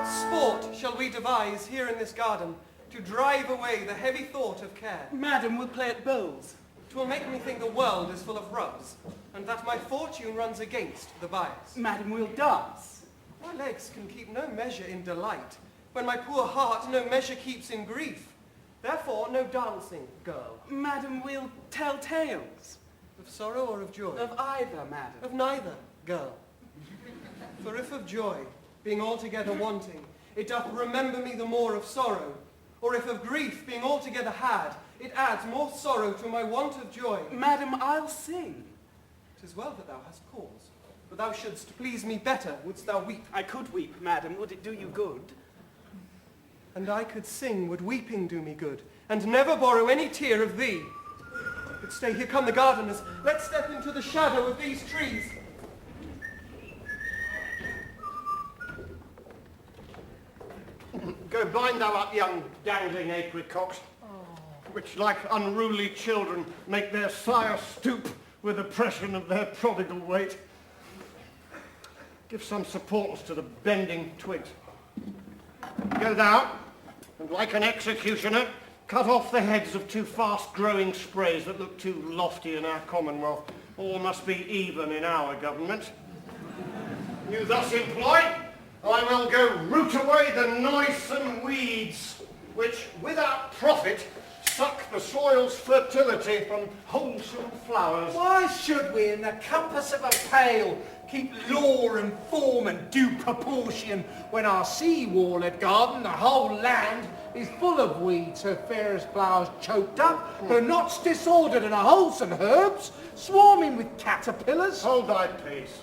What sport shall we devise here in this garden to drive away the heavy thought of care? Madam, we'll play at bowls. 'Twill make me think the world is full of rubs, and that my fortune runs against the bias. Madam, we'll dance. My legs can keep no measure in delight, when my poor heart no measure keeps in grief. Therefore, no dancing, girl. Madam, we'll tell tales. Of sorrow or of joy? Of either, madam. Of neither, girl. For if of joy, being altogether wanting, it doth remember me the more of sorrow, or if of grief, being altogether had, it adds more sorrow to my want of joy. Madam, I'll sing. 'Tis well that thou hast cause, but thou shouldst please me better, wouldst thou weep. I could weep, madam. Would it do you good? And I could sing, would weeping do me good, and never borrow any tear of thee. But stay, here come the gardeners. Let's step into the shadow of these trees. Go bind thou up young dangling apricots, which like unruly children make their sire stoop with oppression of their prodigal weight. Give some supportance to the bending twigs. Go thou, and like an executioner, cut off the heads of two fast-growing sprays that look too lofty in our commonwealth. All must be even in our government. You thus employed, I will go root away the noisome weeds, which without profit suck the soil's fertility from wholesome flowers. Why should we, in the compass of a pail, keep law and form and due proportion when our sea-walled garden, the whole land, is full of weeds, her fairest flowers choked up, her knots disordered, and her wholesome herbs swarming with caterpillars? Hold thy peace.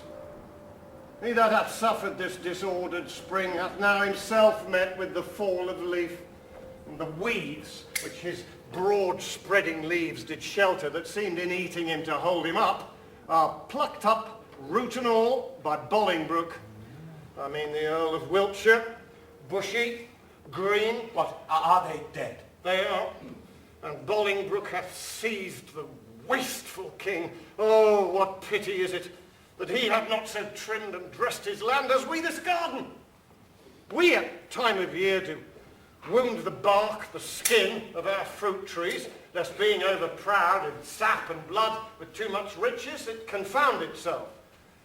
He that hath suffered this disordered spring hath now himself met with the fall of leaf, and the weeds, which his broad spreading leaves did shelter, that seemed in eating him to hold him up, are plucked up, root and all, by Bolingbroke. I mean the Earl of Wiltshire, Bushy, Green. What, are they dead? They are, and Bolingbroke hath seized the wasteful king. Oh, what pity is it that he had not so trimmed and dressed his land as we this garden. We at time of year do wound the bark, the skin of our fruit trees, lest being overproud in sap and blood with too much riches, it confound itself.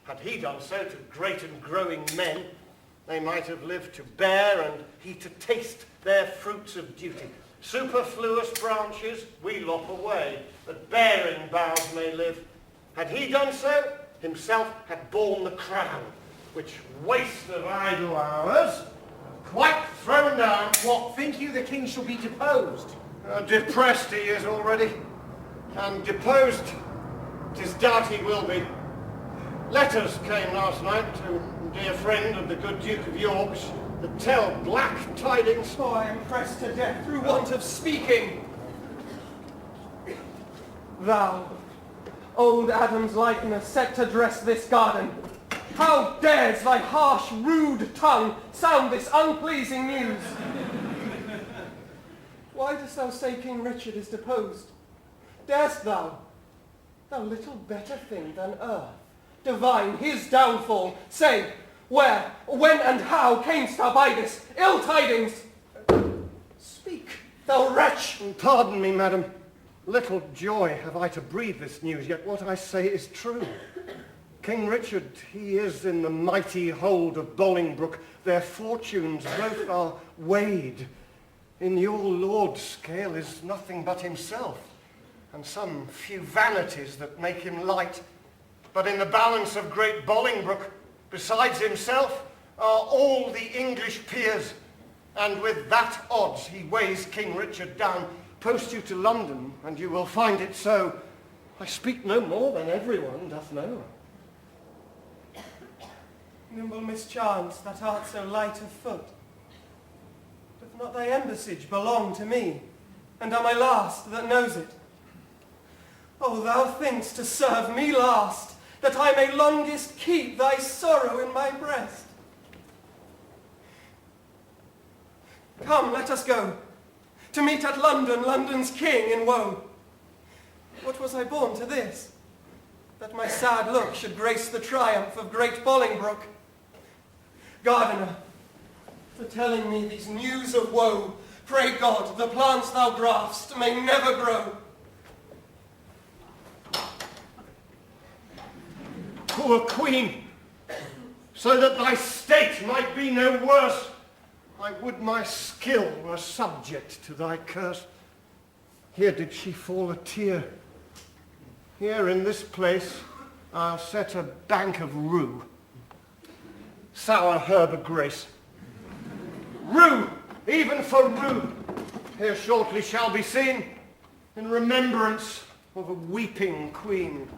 Had he done so to great and growing men, they might have lived to bear and he to taste their fruits of duty. Superfluous branches we lop away, that bearing boughs may live. Had he done so, himself had borne the crown, which waste of idle hours, quite thrown down. What, think you the king shall be deposed? Depressed he is already, and deposed 'tis doubt he will be. Letters came last night to a dear friend of the good Duke of York's that tell black tidings. Oh, I am pressed to death through want of speaking. Thou, old Adam's likeness, set to dress this garden, how dares thy harsh, rude tongue sound this unpleasing news? Why dost thou say King Richard is deposed? Darest thou, thou little better thing than earth, divine his downfall? Say, where, when, and how camest thou by this ill tidings? Speak, thou wretch! Pardon me, madam. Little joy have I to breathe this news, yet what I say is true. King Richard, he is in the mighty hold of Bolingbroke. Their fortunes both are weighed. In your lord's scale is nothing but himself, and some few vanities that make him light. But in the balance of great Bolingbroke, besides himself, are all the English peers, and with that odds he weighs King Richard down. Post you to London, and you will find it so. I speak no more than everyone doth know. Nimble mischance, that art so light of foot. Doth not thy embassage belong to me, and am I last that knows it? Oh, thou think'st to serve me last, that I may longest keep thy sorrow in my breast. Come, let us go, to meet at London, London's king in woe. What was I born to this? That my sad look should grace the triumph of great Bolingbroke? Gardener, for telling me these news of woe. Pray God, the plants thou graft'st may never grow. Poor queen, so that thy state might be no worse, I would my skill were subject to thy curse. Here did she fall a tear. Here in this place I'll set a bank of rue. Sour herb of grace. Rue, even for rue, here shortly shall be seen, in remembrance of a weeping queen.